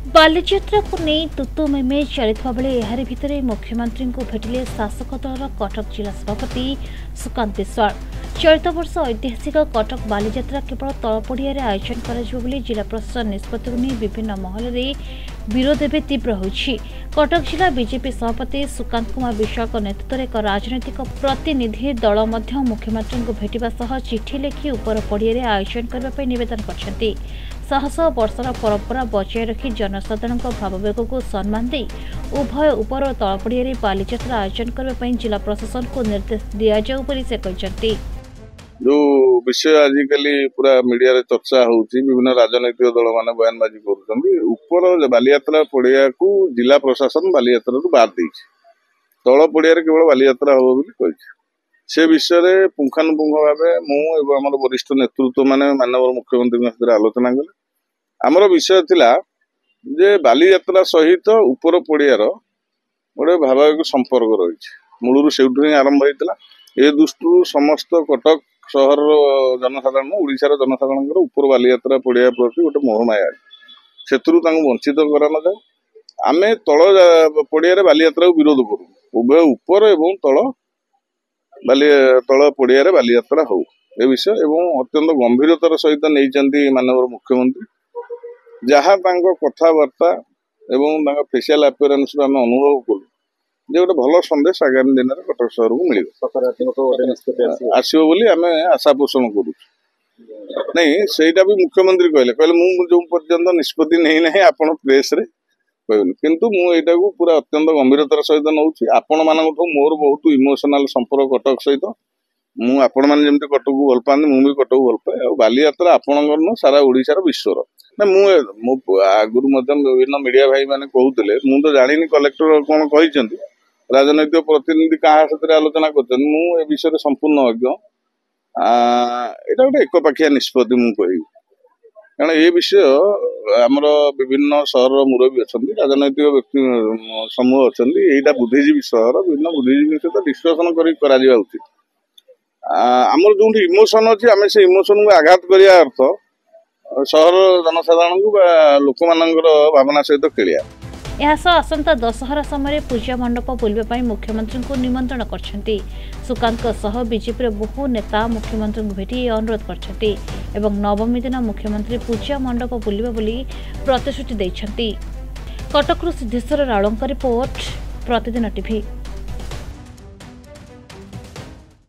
बालीजात्रा को नहीं तुतुमेमे चलता बेले एहारी भितरे मुख्यमंत्री को भेटिले शासक दल कटक जिला सभापति सुकांत विश्वाल। चलित वर्ष ऐतिहासिक कटक बालीजात्रा केवल तलपड़िया आयोजन कर जिला प्रशासन निष्पत्ति नहीं विभिन्न महल में विरोध एवं तीव्र होछि। कटक जिला बीजेपी सभापति सुकांत कुमार विश्वाल नेतृत्व में एक राजनैतिक प्रतिनिधि दल मुख्यमंत्री को भेटिबा सह चिठी लिखि उपर पड़िया आयोजन करने निवेदन करछन्ति। शह शह वर्षर परंपरा बचाई रखी जनसाधारण भाववेग को सम्मान दे उभय उपर और तलपड़िया बालीजात्रा आयोजन करने जिला प्रशासन को निर्देश दिया जाऊ बोली से कहते। जो विषय आजिकल पूरा मीडिया रे चर्चा होउची विभिन्न राजनैतिक दल माने बयानबाजी करूछन्ती ऊपर बालीजात्रा पड़िया को जिला प्रशासन बालीजात्रा रु बाद देछि तल पड़िया रे केवल बालीजात्रा हो बोली कहिछि। से विषय रे पुंखानुपुंख भाबे मु एवं हमर वरिष्ठ नेतृत्व माने माननीय मुख्यमंत्री सहित आलोचना कले। आमर विषय थिला जे बालीजात्रा सहित ऊपर पड़िया रो गोटे भावविक संपर्क रही मूलरू सेउठु ही आरंभ होइतिला। ए दृष्टि समस्त कटक सहर जनसाधारण ओडिशार जनसाधारण ऊपर बालीजात्रा पड़िया प्रति गोटे मोहमाया से वंचित करा न जाए। आम तल पड़िया बालीजात्रा विरोध करूँ उभय ऊपर एवं तल पड़िया बालीजात्रा हो ए विषय एवं अत्यंत गंभीरतार सहित नहीं माननीय मुख्यमंत्री जहाँ कथबार्ता एवं फेसियाल अपीयरेंस आम अनुभव कलु जे गोटे भल संदेश आगामी दिन में कटक सहर को मिल आसो आम आशा पोषण करूँ। नहीं सेटा भी मुख्यमंत्री कहले जो पर्यंत निष्पत्ति नहीं ना आपण प्रेस रे कहले किंतु मुझा को पूरा अत्यंत गंभीरतार सहित नौ आपण मान मोर बहुत इमोशनाल संपर्क कटक सहित मु आपण मैंने जमी कटक को भल पाते मुझे कटक भल पाए और बालीजात्रा आपणकर न सारा ओडिशार विश्वर ना आगुरी विभिन्न मीडिया भाई मैंने कहते मुझे तो जानी कलेक्टर कौन कही राजनैतिक प्रतिनिधि क्या आलोचना कर विषय संपूर्ण अज्ञ यहाँ गोटे एकपाखिया निष्पत्ति मुझे कह कारण ये विषय आमर विभिन्न सहर मुरबी अच्छा राजनैतिक व्यक्ति समूह अच्छा यहाँ बुद्धिजीवी सहर विभिन्न बुद्धिजीवी सहित डिस्कसन कर उचित। आमर जो इमोशन अच्छी आम से इमोशन को आघात करने अर्थ सहर जनसाधारण को लोक मानकर भावना सहित खेलिया। यासह आसंता दशहरा समय पूजा मंडप बुलवाई मुख्यमंत्री को निमंत्रण करछन्ति। सुकांत सह बीजेपी बहु नेता मुख्यमंत्री को भेटी अनुरोध करछन्ति एवं नवमी दिन मुख्यमंत्री पूजा मंडप बुलिबे बोली प्रतिश्रुति दैछन्ति। कटकरू सिद्धेश्वर रावलଙ୍କ रिपोर्ट प्रतिदिन टीवी।